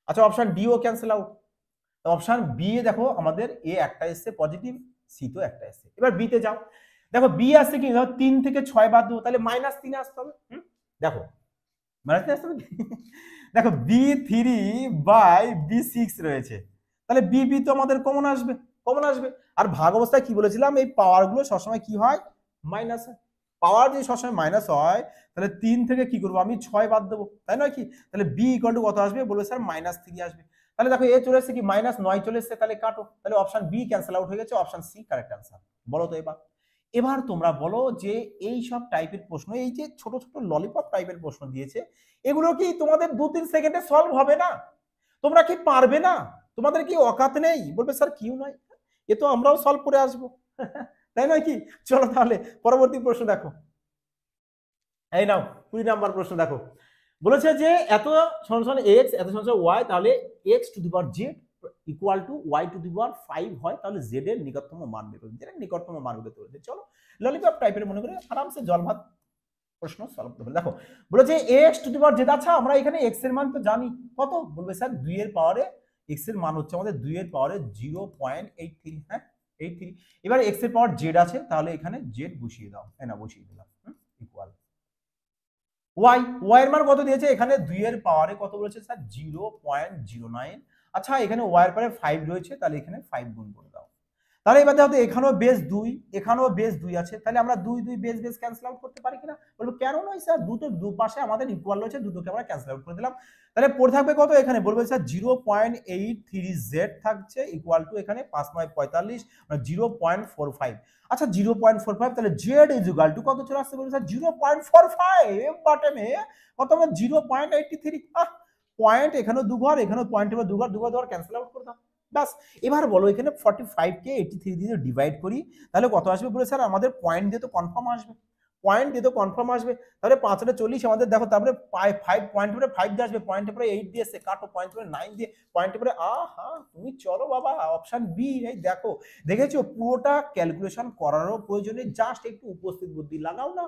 আচ্ছা option D O cancel out. Option B A দেখো আমাদের এ একটা এসছে পজিটিভ, সি তো একটা এসছে। এবার বি তে যাও, দেখো বি আসছে কি? ধরো 3 থেকে 6 বাদ দেবো, তাহলে -3 আসতে হবে। দেখো মাইনাস আসতে হবে। দেখো B3/B6 রয়েছে, তাহলে বি তো আমাদের কমন আসবে, কমন আসবে। আর ভাগ অবস্থায় কি বলেছিলাম? এই পাওয়ার গুলো সবসময় কি হয়? মাইনাস হয়। পাওয়ার যদি সবসময় মাইনাস হয় তাহলে 3 থেকে কি করবো? আমি 6 বাদ দেবো, তাই নয় কি? তাহলে বি ইকুয়াল টু কত আসবে? বলবে স্যার -3 আসবে। তাহলে দেখো এ চলে এসছে কি? -9 চলে এসছে, তাহলে কাটো, তাহলে অপশন বি ক্যান্সেল আউট হয়ে গেছে, অপশন সি কারেক্ট অ্যান্সার। বলো তো এবার, এবার তোমরা বলো যে এই সব টাইপের প্রশ্ন, এই যে ছোট ছোট ললিপপ টাইপের প্রশ্ন দিয়েছে, এগুলো কি তোমাদের 2-3 সেকেন্ডে সলভ হবে না? তোমরা কি পারবে না? তোমাদের কি অকাত নেই? বলবে স্যার কিউ নয়, এ তো আমরাও সলভ করে আসবো। তাই নয় কি? চলো তাহলে পরবর্তী প্রশ্ন দেখো। এই নাও 20 নাম্বার প্রশ্ন দেখো। বলেছে যে এত সমান এক্স এত সমান ওয়াই, তাহলে X to the power Z equal to Y to the power 5 হয়, তাহলে জেড এর নিকটতম মান বের করবে। যেটা নিকটতম মান বের করবে। চলো ললিপপ টাইপের মনে করে আরামসে জল ভাত প্রশ্ন সলভ করবে। দেখো বলেছে x to the power Z, আচ্ছা আমরা এখানে এক্স এর মান তো জানি কত, বলবে স্যার 2 এর পাওয়ারে এক্স এর মান হচ্ছে আমাদের 2 এর পাওয়ারে 0.83, হ্যাঁ 83। এবার এক্স এর পাওয়ার জেড আছে, তাহলে এখানে জেড বসিয়ে দাও, না বসিয়ে দিলাম, ইকুয়াল ওয়াই, ওয়াই এর মান কত দিয়েছে এখানে 2 এর পাওয়ারে কত বলেছে স্যার 0.09। আচ্ছা এখানে ওয়াই এর পাওয়ারে 5 রয়েছে, তাহলে এখানে 5 গুণ করে দাও। তাহলে এবার দেখো এখানেও বেস 2, এখানেও বেস 2 আছে, তাহলে আমরা 2 2 বেস বেস ক্যান্সেল আউট করতে পারি কিনা? বলবো কেন নয় স্যার, দুটো দুপাশে আমাদের ইকুয়াল রয়েছে, দুটোকে আমরা ক্যান্সেল আউট করে দিলাম। তাহলে পড়ে থাকবে কত এখানে, বলবো স্যার 0.83z থাকছে ইকুয়াল টু এখানে 5 9 45 মানে 0.45। আচ্ছা 0.45, তাহলে জেড ইজ ইকুয়াল টু কত চলে আসছে বলবো স্যার 0.45 বটমে কত আমরা 0.83। পয়েন্ট এখানেও দুঘর, এখানেও পয়েন্টের উপর দুঘর, দুঘর ক্যান্সেল আউট করে দাও বাস। এবার বলো এখানে 45 কে 83 দিয়ে ডিভাইড করি, তাহলে কত আসবে বলে স্যার আমাদের পয়েন্ট দিয়ে তো কনফার্ম আসবে, পয়েন্ট দিয়ে তো কনফার্ম আসবে। তাহলে 5 আর 40 আমাদের দেখো, তারপরে 5 পয়েন্টের পরে 5 দিয়ে আসবে, পয়েন্টের পরে 8 দিয়ে এসে কাটো, পয়েন্টের পরে 9 দিয়ে, পয়েন্টের পরে তুমি চলো বাবা অপশন বি। এই দেখো দেখেছো পুরোটা ক্যালকুলেশন করারও প্রয়োজনে জাস্ট একটু উপস্থিত বুদ্ধি লাগাও না,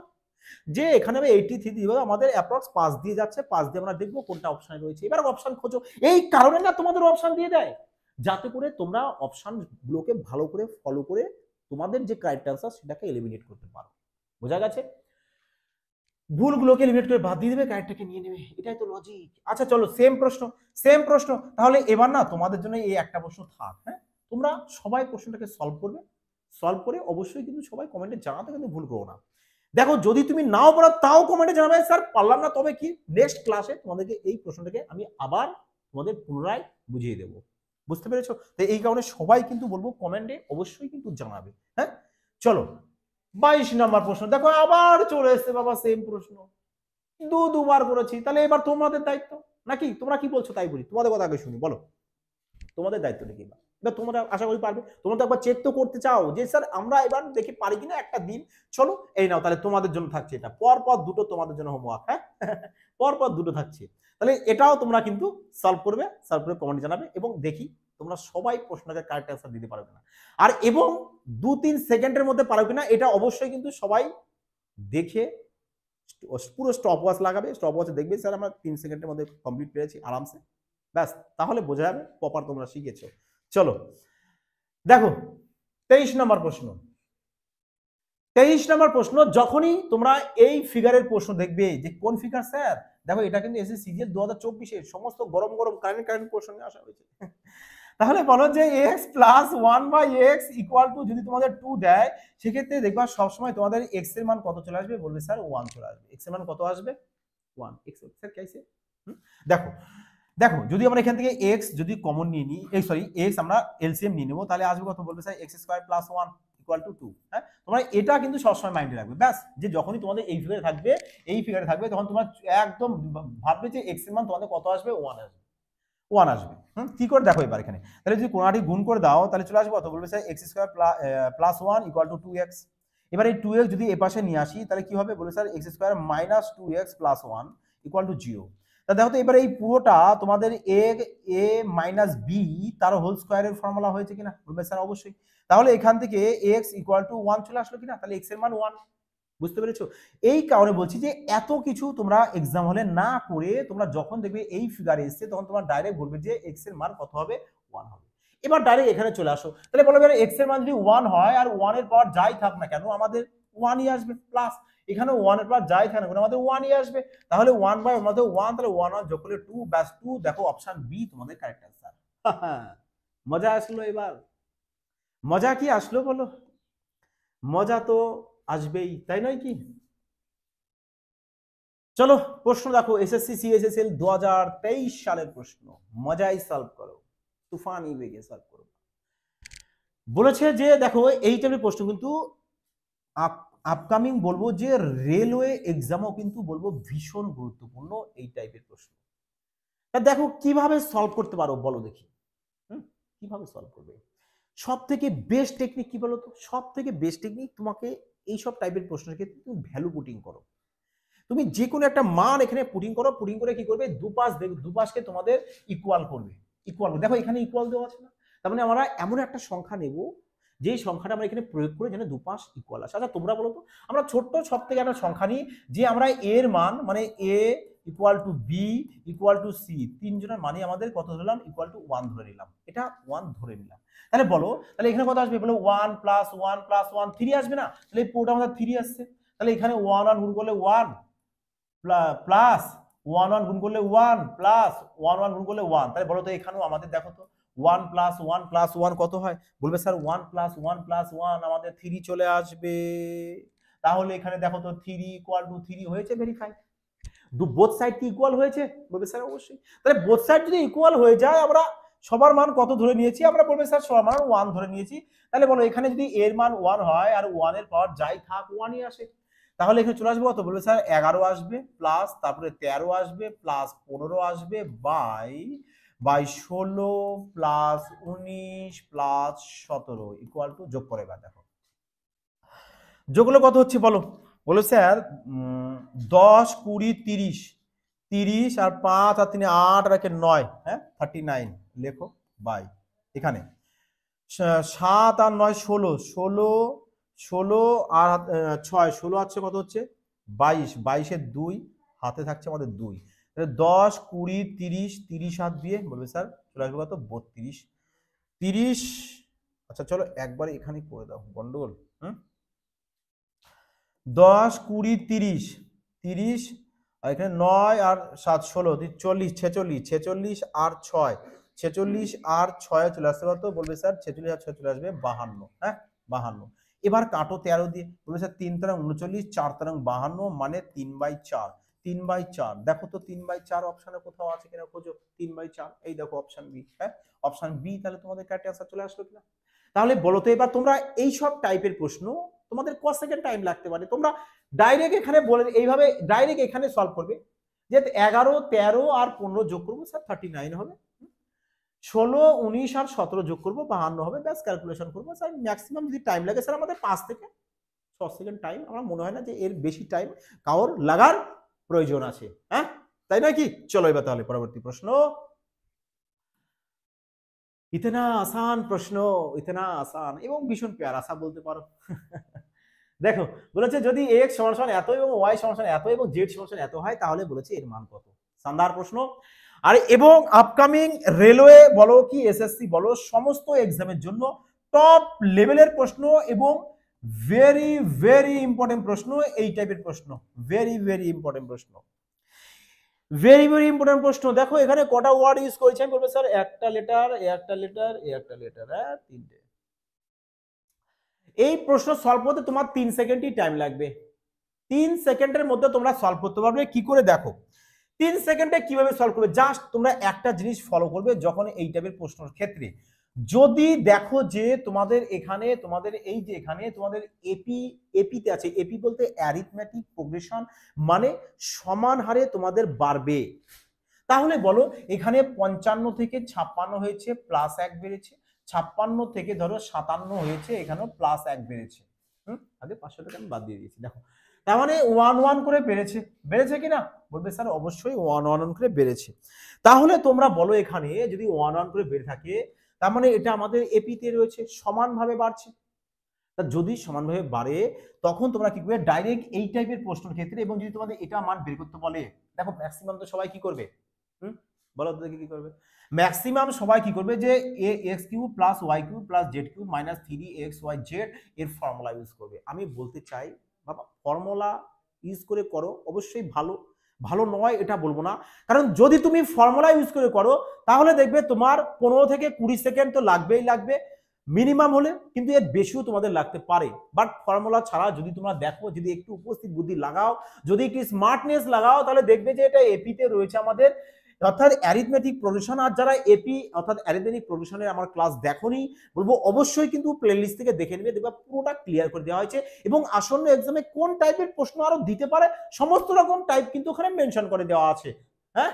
যে এখানে আমি 83 দিব, আমাদের অ্যাপ্রক্স 5 দিয়ে যাচ্ছে, 5 দিয়ে আমরা দেখবো কোনটা অপশনে রয়েছে। এবার অপশন খোঁজো, এই কারণে না তোমাদের অপশন দিয়ে দেয়, যাতে করে তোমরা অপশন গুলোকে ভালো করে ফলো করে তোমাদের যে কারেক্ট অ্যান্সার সেটাকে এলিমিনেট করতে পারো। বোঝা গেছে? ভুলগুলোকে এলিমিনেট করে বাদ দিয়ে দেবে, কারেক্টটাকে নিয়ে নেবে, এটাই তো লজিক। আচ্ছা চলো সেম প্রশ্ন, সেম প্রশ্ন। তাহলে এবার না তোমাদের জন্য এই একটা প্রশ্ন থাক, হ্যাঁ তোমরা সবাই প্রশ্নটাকে সলভ করবে, সলভ করে অবশ্যই কিন্তু সবাই কমেন্টে জানাতে কিন্তু ভুল করো না। দেখো যদি তুমি নাও পারো তাও কমেন্টে জানাবে স্যার পারলাম না, তবে কি নেক্সট ক্লাসে তোমাদেরকে এই প্রশ্নটাকে আমি আবার তোমাদের পুনরায় বুঝিয়ে দেবো। বুঝতে পেরেছো? তো এই কারণে সবাই কিন্তু বলবো কমেন্টে অবশ্যই কিন্তু জানাবে। হ্যাঁ চলো 22 নাম্বার প্রশ্ন দেখো, আবার চলে এসেছে বাবা সেম প্রশ্ন, দুবার করেছি। তাহলে এবার তোমাদের দায়িত্ব, নাকি তোমরা কি বলছো তাই বলি, তোমাদের কথা আগে শুনি, বলো তোমাদের দায়িত্ব নাকি এবার, এবার তোমরা আশা করি পারবে। তোমরা তো একবার চেক তো করতে চাও যে স্যার আমরা এবার দেখি পারি কিনা একটা দিন। চলো এই নাও, তাহলে তোমাদের জন্য থাকছে এটা, পর পর দুটো তোমাদের জন্য হোমওয়ার্ক, হ্যাঁ পর পর দুটো থাকছে। তাহলে এটাও তোমরা কিন্তু সলভ করবে, সলভ করে কমেন্ট জানাবে, এবং দেখি তোমরা সবাই প্রশ্নকে কারেক্ট অ্যান্সার দিতে পারবে না, আর এবং 2-3 সেকেন্ডের মধ্যে পারো কিনা এটা অবশ্যই কিন্তু সবাই দেখে পুরো স্টপ ওয়াচ লাগাবে, স্টপ ওয়াচে দেখবে স্যার আমরা 3 সেকেন্ডের মধ্যে কমপ্লিট পেরেছি আরামসে, ব্যাস তাহলে বোঝা যাবে প্রপার তোমরা শিখেছো। চলো দেখো 23 নম্বর প্রশ্ন, 23 নম্বর প্রশ্ন। যখনই তোমরা এই ফিগারের প্রশ্ন দেখবে, যে কোন ফিগার স্যার, দেখো এটা কিন্তু এসএসসি সিজিএল 2024 এর সমস্ত গরম গরম কারেন্ট প্রশ্ন নিয়ে আসা হয়েছে। তাহলে বলো যে x plus 1/x equal to, যদি তোমাদের 2 দেয় সেক্ষেত্রে দেখবা সবসময় তোমাদের x এর মান কত চলে আসবে, বলবে স্যার 1 চলে আসবে। x এর মান কত আসবে 1, x স্যার कैसे? দেখো দেখো যদি আমরা এখান থেকে x যদি কমন নিয়ে নিই, সরি x আমরা এলসিএম নিয়ে নেব, তাহলে আসবে কত, বলবে sir x square plus 1 equal to 2। হ্যাঁ তোমরা এটা কিন্তু সবসময় মাইন্ডে রাখবে, ব্যাস যে যখনই তোমাদের এই ফিগারে থাকবে, এই ফিগারে থাকবে, তখন তোমরা একদম ভাববে যে x এর মান তোমাদের কত আসবে, 1 আসবে, 1 আসবে। কি করে দেখো এবার এখানে, তাহলে যদি কোণাটি গুণ করে দাও তাহলে চলে আসবে কত, বলবে sir x square plus 1 equal to 2x। এবার এই 2x যদি এ পাশে নিয়ে আসি তাহলে কি হবে, বলবে sir x square minus 2x plus 1 equal to 0। তা দেখো তো এবার এই পুরোটা তোমাদের a মাইনাস b তার হোল স্কয়ারের ফর্মুলা হয়েছে কিনা, বলবে স্যার অবশ্যই। তাহলে এখান থেকে x ইকুয়াল টু 1 চলে আসলো কিনা, তাহলে x এর মান 1। বুঝতে পেরেছো? এই কারণে বলছি যে এত কিছু তোমরা এক্সাম হলে না করে, তোমরা যখন দেখবে এই ফিগারে এসছে তখন তোমরা ডাইরেক্ট বলবে যে x এর মান কত হবে, 1 হবে। এবার ডাইরেক্ট এখানে চলে আসো, তাহলে বলবে x এর মান যদি 1 হয় আর 1 এর পাওয়ার যাই থাক না কেন আমাদের 1 ই আসবে, প্লাস এখানে 1 এর পাওয়ার যাই থাক না কেন আমাদের 1 ই আসবে। তাহলে 1 বাই আমাদের 1, তাহলে 1 যোগ করলে 2, ব্যাস 2। দেখো অপশন বি তোমাদের কারেক্ট অ্যান্সার। মজা আসলো এবার, মজা কি আসলো বলো, মজা তো আসবেই, তাই নয় কি? চলো প্রশ্ন দেখো, এসএসসি সিএসএসএল 2023 সালের প্রশ্ন, মজাই সলভ করো, তুফানি বেগে সলভ করো। বলেছে যে দেখো এই টাইপের প্রশ্ন কিন্তু আপকামিং বলবো যে রেলওয়ে এক্সামও কিন্তু বলবো ভীষণ গুরুত্বপূর্ণ এই টাইপের প্রশ্ন। তা দেখো কিভাবে সলভ করতে পারো বলো দেখি, কিভাবে সলভ করবে। সব থেকে বেস্ট টেকনিক কি বলতো, সব থেকে বেস্ট টেকনিক তোমাকে এইসব টাইপের প্রশ্নের ক্ষেত্রে তুমি ভ্যালু পুটিং করো। তুমি যে কোনো একটা মান এখানে পুটিং করো, পুটিং করে কি করবে, দুপাশকে তোমাদের ইকুয়াল করবে। ইকুয়াল দেখো এখানে ইকুয়াল দেওয়া আছে না, তার মানে আমরা এমন একটা সংখ্যা নেব যেই সংখ্যাটা আমরা এখানে প্রয়োগ করে যেন দুপাশ ইকুয়াল আসে। আচ্ছা তোমরা বলো তো, আমরা ছোট্ট সব থেকে একটা সংখ্যা নিই যে আমরা এর মান মানে A equal to B equal to C, তিনজনের মানে আমাদের কত ধরলাম, ইকুয়াল টু 1 ধরে নিলাম, এটা 1 ধরে নিলাম। তাহলে বলো তাহলে এখানে কত আসবে, বলো 1 প্লাস 1 প্লাস 1 3 আসবে না, তাহলে এই পুরোটা আমাদের 3 আসছে। তাহলে এখানে 1 1 গুণ করলে 1 প্লাস 1 1 গুণ করলে 1 প্লাস 1 1 গুণ করলে 1, তাহলে বলো তো এখানেও আমাদের দেখো তো 1 প্লাস 1 প্লাস 1 কত হয়, বলবে স্যার 1 প্লাস 1 প্লাস 1 আমাদের 3 চলে আসবে। তাহলে এখানে দেখো তো 3 ইকুয়াল টু 3 হয়েছে, ভেরিফাই। বোথ সাইড কি ইকুয়াল হয়েছে, বলবে স্যার অবশ্যই। তাহলে বোথ সাইড যদি ইকুয়াল হয়ে যায়, আমরা সবার মান কত ধরে নিয়েছি, আমরা বলবে স্যার সবার মান 1 ধরে নিয়েছি। তাহলে বলো এখানে যদি এর মান 1 হয় আর 1 এর পাওয়ার যাই থাক 1ই আসে, তাহলে এখানে চলে আসবে কত, বলবে স্যার 11 আসবে প্লাস তারপরে 13 আসবে প্লাস 15 আসবে by 16 plus 19 plus 17 equal to, যোগ করে এবার দেখো যোগগুলো কত হচ্ছে বলো, বলো স্যার 10 20 30, 30 আর 5 আর 3 8 আর 1 9, হ্যাঁ 39 লেখো বাই এখানে 7 আর 9 16, 16 আর 6 16 আছে কত হচ্ছে 22, 22 এর 2 হাতে থাকছে আমাদের 2, 10 20 30, 30 হাত দিয়ে বলবে স্যার চলে আসবে কত 32, 30। আচ্ছা চলো একবার এখানে করে দাও গন্ডগোল, 10 20 30, 30 আর এখানে 9 আর 7 16 40 46, 46 আর 6 46 আর 6 চলে আসতে কত, বলবে স্যার 46 আর 6 চলে আসবে 52, হ্যাঁ 52। এবার কাটো 13 দিয়ে, বলবে স্যার 3 তেরং 39, 4 তেরং 52 মানে 3/4, 3/4 দেখো তো 3/4 অপশনে কোথাও আছে কিনা খোঁজো, 3/4 এই দেখো অপশন বি, হ্যাঁ অপশন বি। তাহলে তোমাদের কাটে আনসার চলে আসলো কিনা। তাহলে বলো তো এবার তোমরা এই সব টাইপের প্রশ্ন তোমাদের কত সেকেন্ড টাইম লাগতে পারে, তোমরা ডাইরেক্ট এখানে বলে এইভাবে ডাইরেক্ট এখানে সলভ করবে যে 11 13 আর 15 যোগ করবো স্যার 39 হবে, 16 19 আর 17 যোগ করবো 52 হবে, ব্যাস ক্যালকুলেশন করবো স্যার। ম্যাক্সিমাম যদি টাইম লাগে স্যার আমাদের 5 থেকে 6 সেকেন্ড টাইম, আমার মনে হয় না যে এর বেশি টাইম কারোর লাগার প্রয়োজন আছে, হ্যাঁ তাই নয় কি। চলো এবার তাহলে পরবর্তী প্রশ্ন, ইতনা আসান প্রশ্ন, ইতনা আসান এবং ভীষণ প্যারা সা বলতে পারো। দেখো বলেছে যদি x সমান এত এবং y সমান এত এবং z সমান এত হয় তাহলে বলেছে এর মান কত, শানদার প্রশ্ন। আর এবং আপকামিং রেলওয়ে বলো কি এসএসসি বলো সমস্ত এক্সামের জন্য টপ লেভেলের প্রশ্ন এবং ভেরি ভেরি ইম্পর্টেন্ট প্রশ্ন, এই টাইপের প্রশ্ন ভেরি ভেরি ইম্পর্টেন্ট প্রশ্ন, ভেরি ভেরি ইম্পর্টেন্ট প্রশ্ন। দেখো এখানে কটা ওয়ার্ড ইউজ করেছি আমি, বলবো স্যার একটা লেটার একটা লেটার একটা লেটার, হ্যাঁ 3টে। এই প্রশ্ন সলভ করতে তোমার 3 সেকেন্ডই টাইম লাগবে, 3 সেকেন্ডের মধ্যে তোমরা সলভ করতে পারবে। কি করে দেখো 3 সেকেন্ডে কিভাবে সলভ করবে, জাস্ট তোমরা একটা জিনিস ফলো করবে যখন এই টাইপের প্রশ্নের ক্ষেত্রে, যদি দেখো যে তোমাদের এখানে তোমাদের এই যে এখানে তোমাদের এপিতে আছে, এপি বলতে অ্যারিথমেটিক প্রোগ্রেশন মানে সমান হারে তোমাদের বাড়বে, তাহলে বলো এখানে 55 থেকে 56 হয়েছে প্লাস 1 বেড়েছে, 56 থেকে ধরো 57 হয়েছে এখানেও প্লাস 1 বেড়েছে, আগে 500 টাকা আমি বাদ দিয়ে দিয়েছি। দেখো তার মানে 1 1 করে বেড়েছে, বেড়েছে কিনা, বলবে স্যার অবশ্যই 1 1 করে বেড়েছে। তাহলে তোমরা বলো এখানে যদি 1 1 করে বেড়ে থাকে তার মানে এটা আমাদের এপিতে রয়েছে সমানভাবে বাড়ছে, তা যদি সমানভাবে বাড়ে তখন তোমরা কি করবে ডাইরেক্ট এই টাইপের প্রশ্নের ক্ষেত্রে, এবং যদি তোমাদের এটা মান বের করতে বলে, দেখো ম্যাক্সিমাম তো সবাই কি করবে, বলো তো দেখি কি করবে, ম্যাক্সিমাম সবাই কি করবে যে X cube plus Y cube plus Z cube minus 3xy/z এর ফর্মুলা ইউজ করবে। আমি বলতে চাই বাবা ফর্মুলা ইউজ করে করো অবশ্যই ভালো, ভালো নয় এটা বলবো না, কারণ যদি তুমি ফর্মুলা ইউজ করে করো তাহলে দেখবে তোমার 15 থেকে 20 সেকেন্ড তো লাগবেই লাগবে মিনিমাম হলে, কিন্তু এর বেশিও তোমাদের লাগতে পারে। বাট ফর্মুলা ছাড়া যদি তোমরা দেখো, যদি একটু উপস্থিত বুদ্ধি লাগাও, যদি একটু স্মার্টনেস লাগাও, তাহলে দেখবে যে এটা এপিতে রয়েছে আমাদের, অর্থাৎ অ্যারিথমেটিক প্রোগ্রেশন। আর যারা এপি অর্থাৎ অ্যারিথমেটিক প্রোগ্রেশনের আমার ক্লাস দেখোনি বলবো অবশ্যই কিন্তু প্লেলিস্ট থেকে দেখে নেবে, দেখবা পুরোটা ক্লিয়ার করে দেওয়া হয়েছে এবং আসন্ন এক্সামে কোন টাইপের প্রশ্ন আরো দিতে পারে সমস্ত রকম টাইপ কিন্তু ওখানে মেনশন করে দেওয়া আছে, হ্যাঁ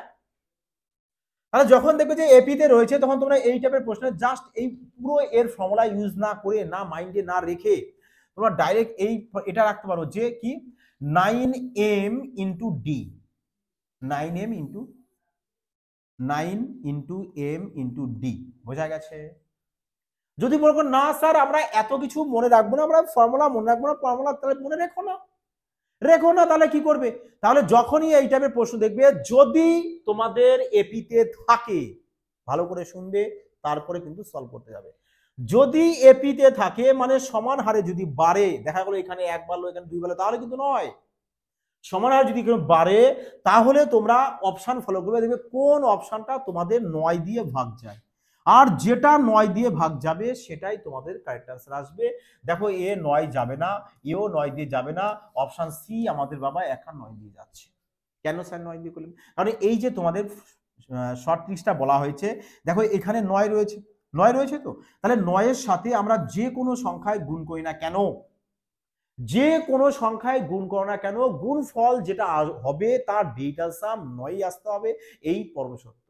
তাহলে যখন দেখবে যে এপিতে রয়েছে তখন তোমরা এই টাইপের প্রশ্ন জাস্ট এই পুরো এর ফর্মুলা ইউজ না করে, না মাইন্ডে না রেখে তোমরা ডাইরেক্ট এটা রাখতে পারো যে কি 9m into D, 9m into 9 into m into D. বোঝা গেছে? যদি বলবো না স্যার আমরা এত কিছু মনে রাখবো না, আমরা ফর্মুলা মনে রাখবো না, ফর্মুলা তাহলে মনে রেখো না, রেখো না। তাহলে কি করবে? তাহলে যখনই এই টাইপের প্রশ্ন দেখবে যদি তোমাদের এপিতে থাকে, ভালো করে শুনবে তারপরে কিন্তু সলভ করতে যাবে। যদি এপিতে থাকে মানে সমান হারে যদি বাড়ে, দেখা গেলো এখানে 1 বাড়লো এখানে 2 বাড়লো, তাহলে কিন্তু নয়। সমান হারে যদি বাড়ে তাহলে তোমরা অপশন ফলো করবে, দেখবে কোন অপশনটা তোমাদের 9 দিয়ে ভাগ যায়, আর যেটা 9 দিয়ে ভাগ যাবে সেটাই তোমাদের কারেক্ট আনসার আসবে। দেখো এ 9 যাবে না, এও 9 দিয়ে যাবে না, অপশন সি আমাদের বাবা 9 দিয়ে যাচ্ছে। কেন স্যার 9 দিয়ে করলেন? কারণ এই যে তোমাদের শর্ট লিস্টটা বলা হয়েছে, দেখো এখানে 9 রয়েছে, 9 রয়েছে, তো তাহলে 9 এর সাথে আমরা যে কোনো সংখ্যায় গুণ করি না কেন, যে কোনো সংখ্যায় গুণ করো না কেন, গুণফল যেটা হবে তার ডিজিটাল সাম 9 আসতে হবে, এই পরম সত্য।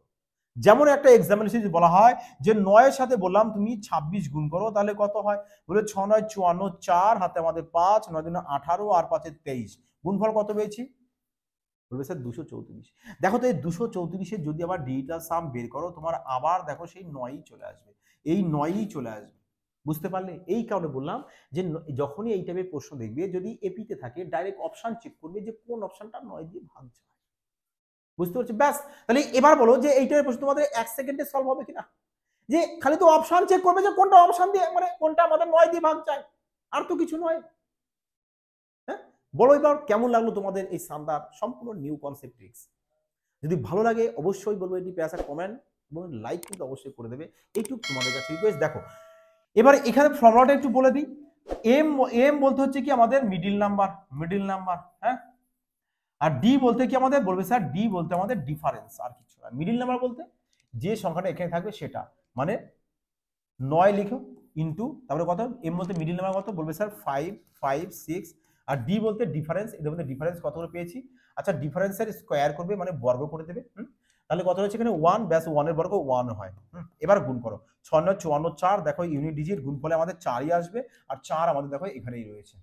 যেমন একটা এক্সাম্পল যদি বলা হয় যে 9 এর সাথে বললাম তুমি 26 গুণ করো, তাহলে কত হয়? বলে 6 9 54, 4 হাতে আমাদের 5, 9 2 18 আর 5 23, গুণফল কত পেয়েছি? বলবে স্যার 234। দেখো তো এই 234 এর যদি আবার ডিজিটাল সাম বের করো, তোমার আবার দেখো সেই 9ই চলে আসবে, এই 9ই চলে আসবে। বুঝতে পারলে? এই কারণে বললাম যে যখনই এই টাইপের প্রশ্ন দেখবে যদি এপিতে থাকে ডাইরেক্ট অপশন চেক করবে যে কোন অপশনটা 9 দিয়ে ভাগ যায়। বুঝতে পারছি? ব্যাস। তাহলে এবার বলো যে এই টাইপের প্রশ্ন তোমাদের 1 সেকেন্ডে সলভ হবে কিনা? যে খালি তো অপশন চেক করবে যে কোনটা অপশন দিয়ে মানে কোনটা আমাদের 9 দিয়ে ভাগ যায়, আর তো কিছু নয়। হ্যাঁ, বলো এবার কেমন লাগলো তোমাদের এই শানদার সম্পূর্ণ নিউ কনসেপ্ট ট্রিক্স? যদি ভালো লাগে অবশ্যই বলবো এটি পেয়ে আসা কমেন্ট এবং লাইক কিন্তু অবশ্যই করে দেবে, এইটুকু তোমাদের কাছে রিকোয়েস্ট। দেখো এবার এখানে ফর্মুলাটা একটু বলে দিই। এম এম বলতে হচ্ছে কি আমাদের মিডিল নাম্বার, হ্যাঁ। আর ডি বলতে কি আমাদের বলবে স্যার, ডি বলতে আমাদের ডিফারেন্স, আর কিছু না। মিডিল নাম্বার বলতে যে সংখ্যাটা এখানে থাকবে সেটা, মানে 9 লিখো ইনটু তারপরে কত, এম বলতে মিডিল নাম্বার কত, বলবে স্যার 5 5 6, আর ডি বলতে ডিফারেন্স, এদের মধ্যে ডিফারেন্স কত করে পেয়েছি। আচ্ছা ডিফারেন্সের স্কয়ার করবে মানে বর্গ করে দেবে, তাহলে কত হচ্ছে এখানে 1, ব্যাস 1 এর বর্গ 1 হয়। এবার গুণ করো 6 9 54, 4, দেখো ইউনিট ডিজিট গুণফলে আমাদের 4ই আসবে, আর 4 আমাদের দেখো এখানেই রয়েছে।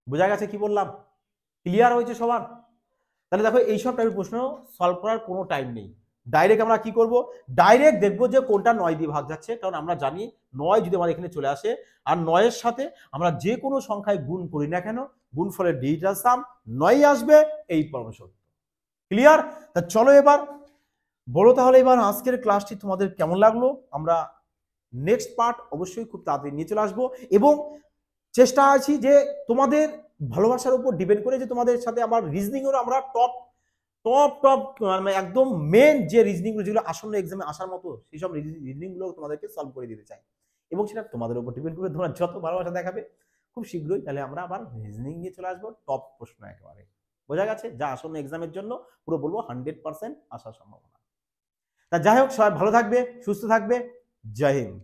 বোঝা গেছে কি বললাম? ক্লিয়ার হয়েছে সবার? তাহলে দেখো এইসব টাইপের প্রশ্ন সলভ করার কোনো টাইম নেই, ডাইরেক্ট আমরা কি করব, ডাইরেক্ট দেখবো যে কোনটা 9 দিয়ে ভাগ যাচ্ছে, কারণ আমরা জানি 9 যদি আমাদের এখানে চলে আসে আর 9 এর সাথে আমরা যে কোনো সংখ্যায় গুণ করি না কেন গুণফলের ডিজিটাল সাম 9ই আসবে, এই পরম সত্য। ক্লিয়ার? তা চলো এবার বলো তাহলে এবার আজকের ক্লাসটি তোমাদের কেমন লাগলো। আমরা নেক্সট পার্ট অবশ্যই খুব তাড়াতাড়ি নিয়ে চলে আসবো, এবং চেষ্টা আছি যে তোমাদের ভালোবাসার উপর ডিপেন্ড করে যে তোমাদের সাথে আমার রিজনিং এর আমরা টপ টপ টপ মানে একদম মেন যে রিজনিং গুলো যেগুলো আসন্ন এক্সামে আসার মতো সেই সব রিজনিং গুলো তোমাদেরকে সলভ করে দিতে চাই, এবং সেটা তোমাদের উপর ডিপেন্ড করে তোমরা যত ভালোবাসা দেখাবে খুব শীঘ্রই তাহলে আমরা আবার রিজনিং নিয়ে চলে আসবো টপ প্রশ্ন একেবারে। বোঝা গেছে? যা আসন্ন এক্সামের জন্য পুরো বলবো 100% আসার সম্ভাবনা। তা যাই হোক, সবাই ভালো থাকবে, সুস্থ থাকবে, জয় হিন্দ।